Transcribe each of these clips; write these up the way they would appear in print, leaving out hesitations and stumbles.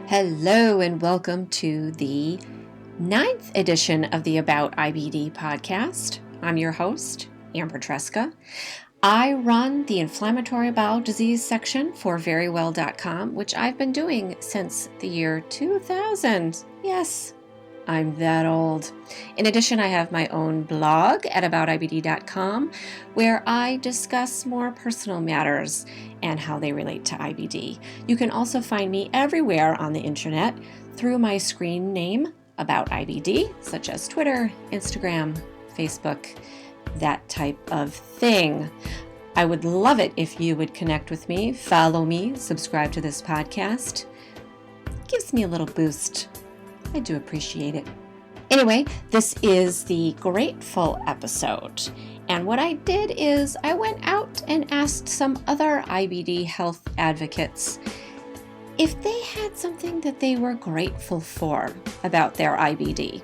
Hello and welcome to the 9th edition of the About IBD podcast. I'm your host, Amber Tresca. I run the inflammatory bowel disease section for verywell.com, which I've been doing since the year 2000. Yes, I'm that old. In addition, I have my own blog at aboutibd.com where I discuss more personal matters and how they relate to IBD. You can also find me everywhere on the internet through my screen name, About IBD, such as Twitter, Instagram, Facebook, that type of thing. I would love it if you would connect with me, follow me, subscribe to this podcast. It gives me a little boost. I do appreciate it. Anyway, this is the Grateful episode. And what I did is I went out and asked some other IBD health advocates if they had something that they were grateful for about their IBD.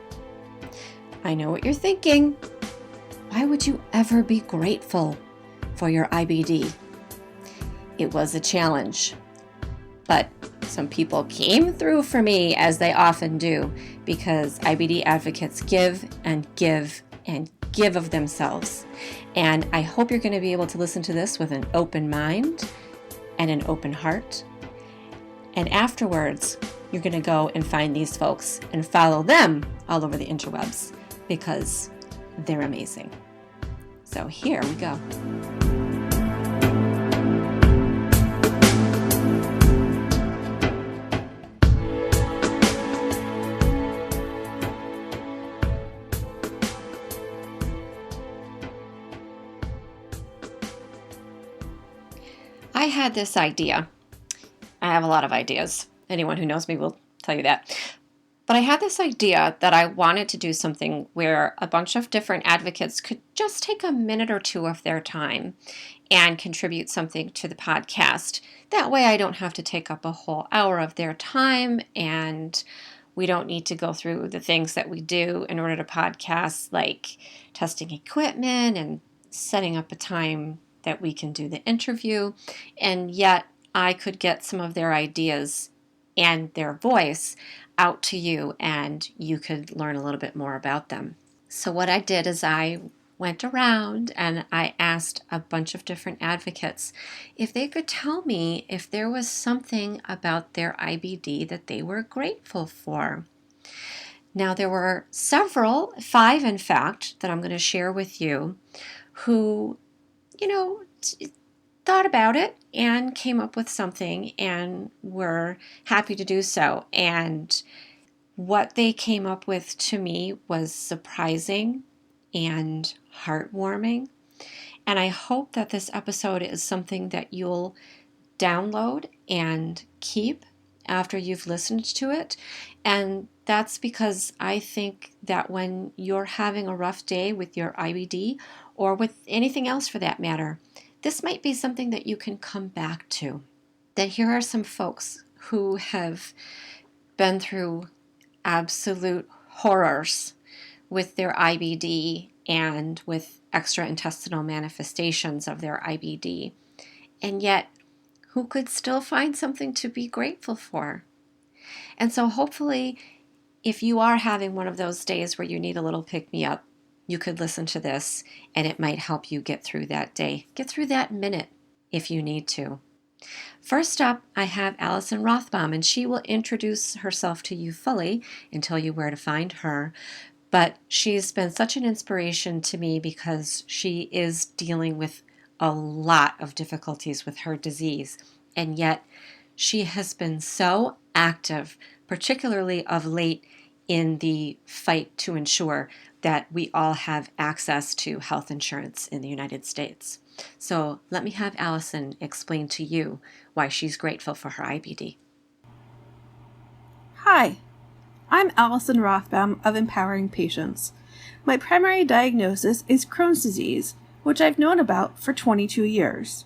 I know what you're thinking. Why would you ever be grateful for your IBD? It was a challenge, but some people came through for me, as they often do, because IBD advocates give and give and give of themselves. And I hope you're going to be able to listen to this with an open mind and an open heart. And afterwards, you're going to go and find these folks and follow them all over the interwebs because they're amazing. So here we go. I had this idea. I have a lot of ideas. Anyone who knows me will tell you that. But I had this idea that I wanted to do something where a bunch of different advocates could just take a minute or two of their time and contribute something to the podcast. That way I don't have to take up a whole hour of their time, and we don't need to go through the things that we do in order to podcast, like testing equipment and setting up a time that we can do the interview. And yet I could get some of their ideas and their voice out to you, and you could learn a little bit more about them. So what I did is I went around and I asked a bunch of different advocates if they could tell me if there was something about their IBD that they were grateful for. Now, there were several, 5 in fact, that I'm going to share with you, who thought about it and came up with something and were happy to do so. And what they came up with to me was surprising and heartwarming. And I hope that this episode is something that you'll download and keep after you've listened to it. And that's because I think that when you're having a rough day with your IBD, or with anything else for that matter, this might be something that you can come back to. That here are some folks who have been through absolute horrors with their IBD and with extraintestinal manifestations of their IBD, and yet who could still find something to be grateful for. And so hopefully, if you are having one of those days where you need a little pick-me-up, you could listen to this and it might help you get through that day, get through that minute if you need to. First up, I have Alison Rothbaum, and she will introduce herself to you fully and tell you where to find her. But she's been such an inspiration to me because she is dealing with a lot of difficulties with her disease, and yet she has been so active, particularly of late, in the fight to ensure that we all have access to health insurance in the United States. So let me have Alison explain to you why she's grateful for her IBD. Hi, I'm Alison Rothbaum of Empowering Patients. My primary diagnosis is Crohn's disease, which I've known about for 22 years.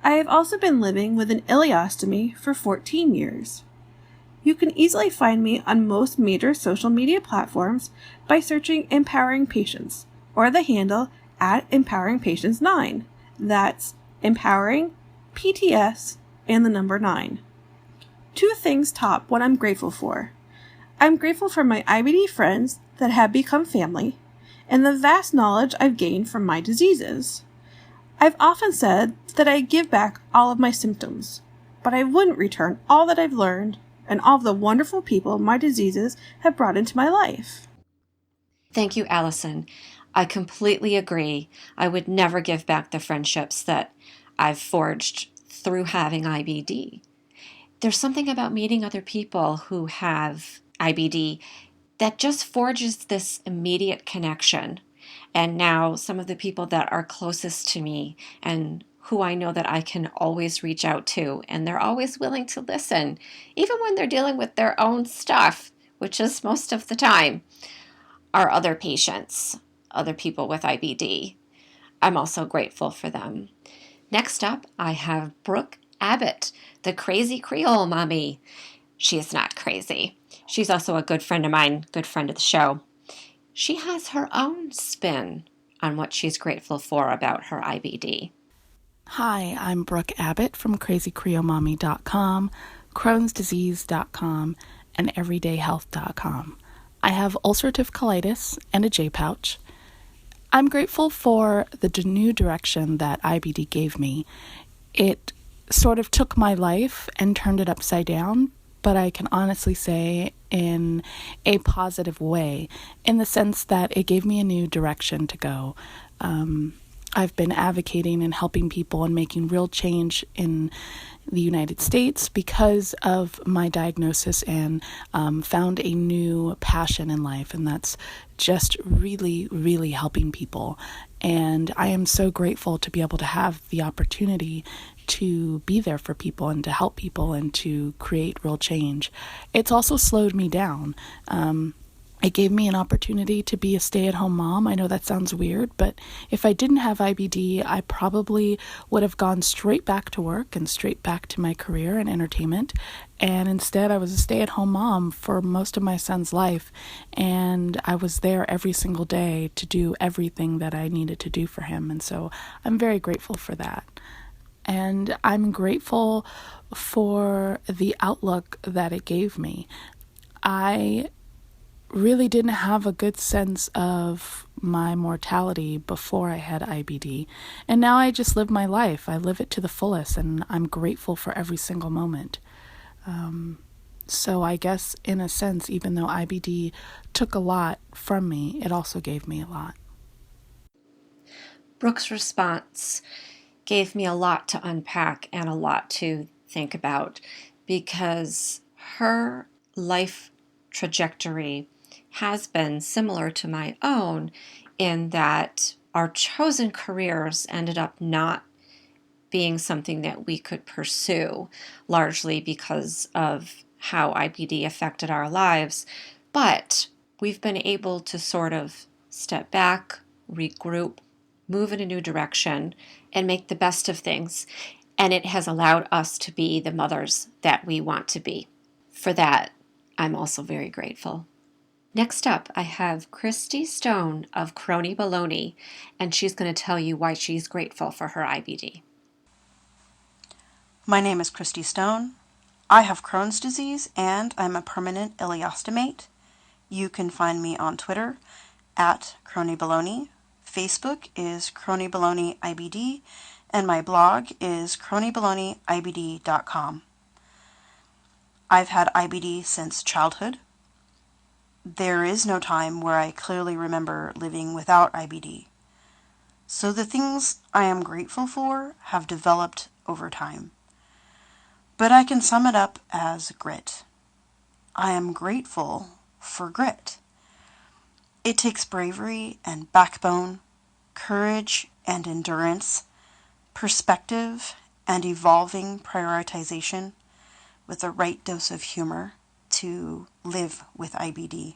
I have also been living with an ileostomy for 14 years. You can easily find me on most major social media platforms by searching Empowering Patients, or the handle @EmpoweringPatients9. That's Empowering PTS and the number 9. 2 things things top what I'm grateful for. I'm grateful for my IBD friends that have become family, and the vast knowledge I've gained from my diseases. I've often said that I give back all of my symptoms, but I wouldn't return all that I've learned and all of the wonderful people my diseases have brought into my life. Thank you, Alison. I completely agree. I would never give back the friendships that I've forged through having IBD. There's something about meeting other people who have IBD that just forges this immediate connection. And now some of the people that are closest to me and who I know that I can always reach out to, and they're always willing to listen, even when they're dealing with their own stuff, which is most of the time, are other patients, other people with IBD. I'm also grateful for them. Next up, I have Brooke Abbott, the crazy Creole mommy. She is not crazy. She's also a good friend of mine, good friend of the show. She has her own spin on what she's grateful for about her IBD. Hi, I'm Brooke Abbott from crazycreolemommy.com, crohnsdisease.com, and everydayhealth.com. I have ulcerative colitis and a J-pouch. I'm grateful for the new direction that IBD gave me. It sort of took my life and turned it upside down, but I can honestly say in a positive way, in the sense that it gave me a new direction to go. I've been advocating and helping people and making real change in the United States because of my diagnosis, and found a new passion in life, and that's just really, really helping people. And I am so grateful to be able to have the opportunity to be there for people and to help people and to create real change. It's also slowed me down. It gave me an opportunity to be a stay-at-home mom. I know that sounds weird, but if I didn't have IBD, I probably would have gone straight back to work and straight back to my career and entertainment. And instead, I was a stay-at-home mom for most of my son's life, and I was there every single day to do everything that I needed to do for him. And so I'm very grateful for that. And I'm grateful for the outlook that it gave me. I really didn't have a good sense of my mortality before I had IBD. And now I just live my life. I live it to the fullest, and I'm grateful for every single moment. So I guess in a sense, even though IBD took a lot from me, it also gave me a lot. Brooke's response gave me a lot to unpack and a lot to think about, because her life trajectory has been similar to my own in that our chosen careers ended up not being something that we could pursue, largely because of how IBD affected our lives. But we've been able to sort of step back, regroup, move in a new direction, and make the best of things. And it has allowed us to be the mothers that we want to be. For that, I'm also very grateful. Next up, I have Christy Stone of Bologna, and she's going to tell you why she's grateful for her IBD. My name is Christy Stone. I have Crohn's disease and I'm a permanent ileostomate. You can find me on Twitter at Bologna. Facebook is Bologna IBD, and my blog is chroniebolognibd.com. I've had IBD since childhood. There is no time where I clearly remember living without IBD. So the things I am grateful for have developed over time. But I can sum it up as grit. I am grateful for grit. It takes bravery and backbone, courage and endurance, perspective and evolving prioritization, with the right dose of humor to live with IBD.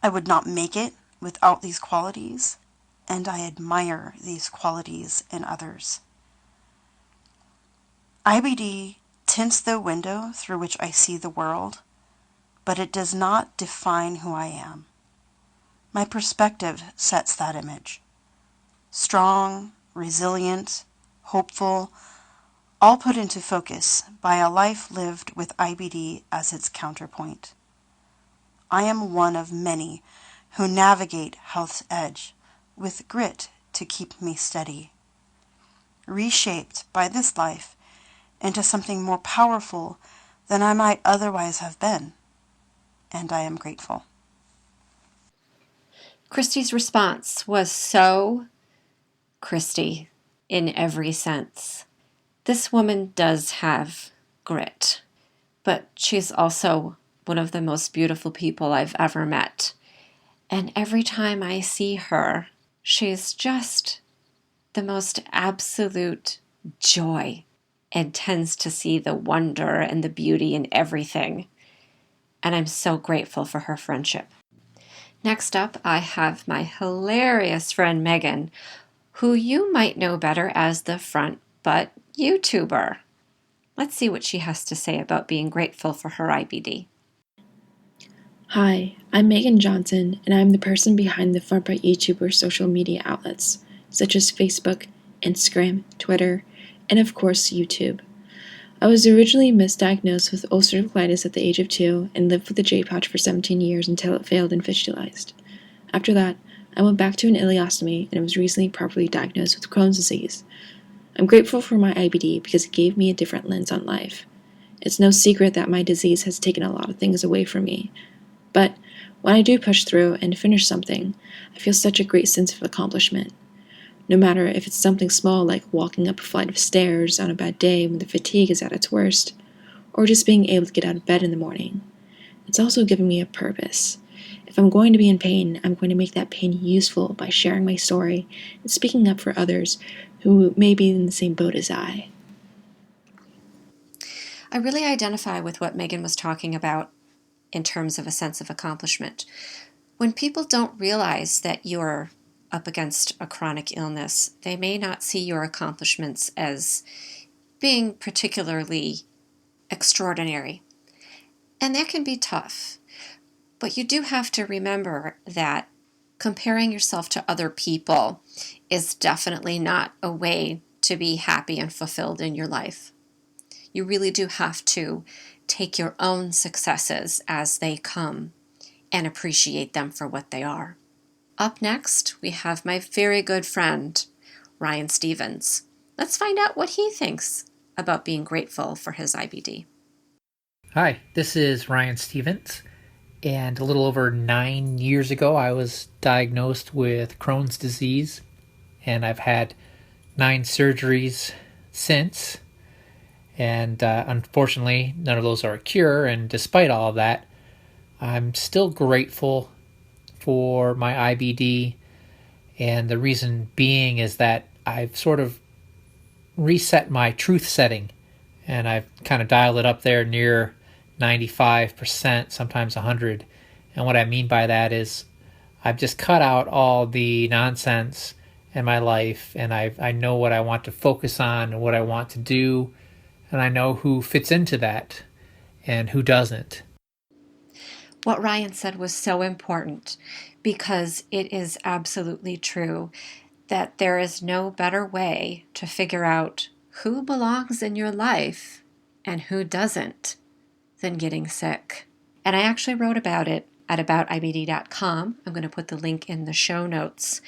I would not make it without these qualities, and I admire these qualities in others. IBD tints the window through which I see the world, but it does not define who I am. My perspective sets that image. Strong, resilient, hopeful, all put into focus by a life lived with IBD as its counterpoint. I am one of many who navigate health's edge with grit to keep me steady, reshaped by this life into something more powerful than I might otherwise have been, and I am grateful. Christy's response was so Christy in every sense. This woman does have grit, but she's also one of the most beautiful people I've ever met. And every time I see her, she's just the most absolute joy and tends to see the wonder and the beauty in everything. And I'm so grateful for her friendship. Next up, I have my hilarious friend Megan, who you might know better as the Front Butt YouTuber. Let's see what she has to say about being grateful for her IBD. Hi, I'm Megan Johnson, and I'm the person behind the Front Butt YouTuber social media outlets, such as Facebook, Instagram, Twitter, and of course YouTube. I was originally misdiagnosed with ulcerative colitis at the age of 2 and lived with a J-pouch for 17 years until it failed and fistulized. After that, I went back to an ileostomy and was recently properly diagnosed with Crohn's disease. I'm grateful for my IBD because it gave me a different lens on life. It's no secret that my disease has taken a lot of things away from me. But when I do push through and finish something, I feel such a great sense of accomplishment. No matter if it's something small like walking up a flight of stairs on a bad day when the fatigue is at its worst, or just being able to get out of bed in the morning. It's also given me a purpose. If I'm going to be in pain, I'm going to make that pain useful by sharing my story and speaking up for others who may be in the same boat as I. I really identify with what Megan was talking about in terms of a sense of accomplishment. When people don't realize that you're up against a chronic illness, they may not see your accomplishments as being particularly extraordinary. And that can be tough. But you do have to remember that comparing yourself to other people is definitely not a way to be happy and fulfilled in your life. You really do have to take your own successes as they come and appreciate them for what they are. Up next, we have my very good friend, Ryan Stevens. Let's find out what he thinks about being grateful for his IBD. Hi, this is Ryan Stevens, and a little over 9 years ago I was diagnosed with Crohn's disease, and I've had 9 surgeries since, and unfortunately none of those are a cure, and despite all of that, I'm still grateful for my IBD, and the reason being is that I've sort of reset my truth setting, and I've kind of dialed it up there near 95%, sometimes 100. And what I mean by that is I've just cut out all the nonsense in my life, and I know what I want to focus on and what I want to do, and I know who fits into that and who doesn't. What Ryan said was so important because it is absolutely true that there is no better way to figure out who belongs in your life and who doesn't than getting sick. And I actually wrote about it at aboutibd.com. I'm going to put the link in the show notes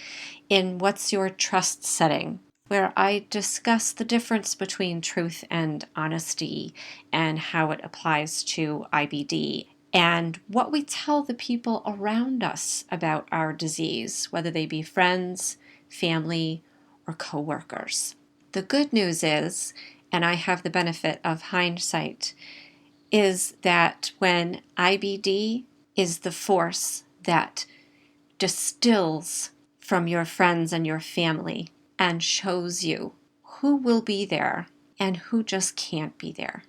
in What's Your Trust Setting, where I discuss the difference between truth and honesty and how it applies to IBD and what we tell the people around us about our disease, whether they be friends, family, or coworkers. The good news is, and I have the benefit of hindsight, is that when IBD is the force that distills from your friends and your family and shows you who will be there and who just can't be there,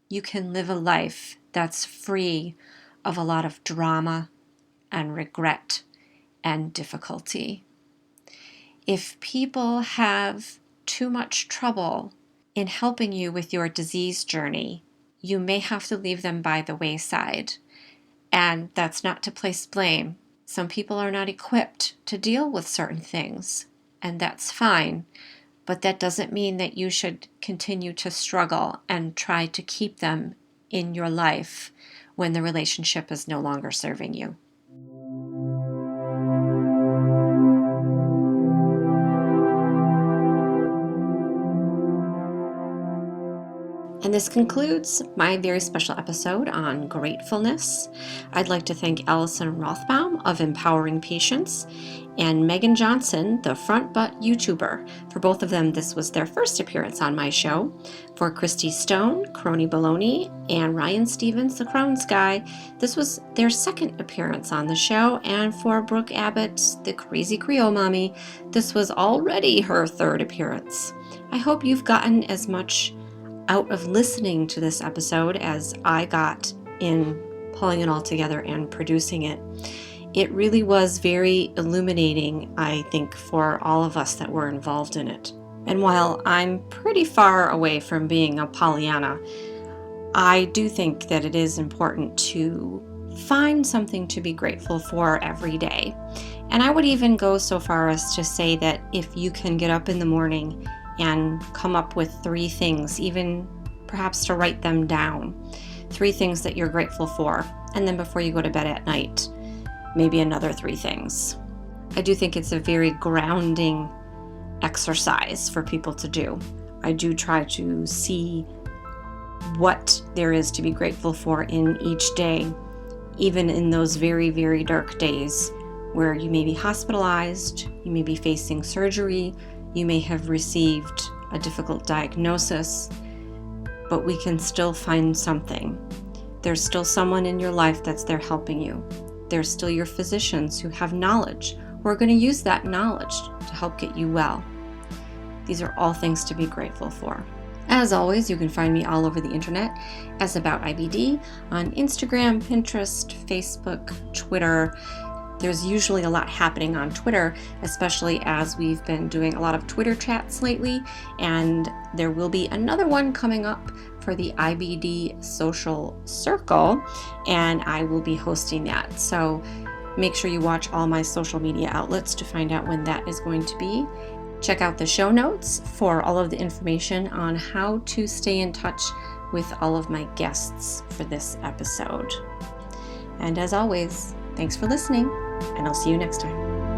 you can live a life that's free of a lot of drama and regret and difficulty. If people have too much trouble in helping you with your disease journey, you may have to leave them by the wayside. And that's not to place blame. Some people are not equipped to deal with certain things, and that's fine. but that doesn't mean that you should continue to struggle and try to keep them in your life when the relationship is no longer serving you. And this concludes my very special episode on gratefulness. I'd like to thank Alison Rothbaum of Empowering Patients and Megan Johnson, the Front Butt YouTuber. For both of them, this was their first appearance on my show. For Christy Stone, Crohnie Bologna, and Ryan Stevens, the Crohn's guy, this was their second appearance on the show. And for Brooke Abbott, the crazy Creole mommy, this was already her third appearance. I hope you've gotten as much out of listening to this episode as I got in pulling it all together and producing it. It really was very illuminating, I think, for all of us that were involved in it. And while I'm pretty far away from being a Pollyanna, I do think that it is important to find something to be grateful for every day. And I would even go so far as to say that if you can get up in the morning and come up with 3 things, even perhaps to write them down, 3 things that you're grateful for, and then before you go to bed at night, maybe another 3 things. I do think it's a very grounding exercise for people to do. I do try to see what there is to be grateful for in each day, even in those very, very dark days where you may be hospitalized, you may be facing surgery, you may have received a difficult diagnosis, but we can still find something. There's still someone in your life that's there helping you. There's still your physicians who have knowledge, who are going to use that knowledge to help get you well. These are all things to be grateful for. As always, you can find me all over the internet as About IBD on Instagram, Pinterest, Facebook, Twitter. There's usually a lot happening on Twitter, especially as we've been doing a lot of Twitter chats lately, and there will be another one coming up for the IBD Social Circle, and I will be hosting that. So make sure you watch all my social media outlets to find out when that is going to be. Check out the show notes for all of the information on how to stay in touch with all of my guests for this episode. And as always, thanks for listening, and I'll see you next time.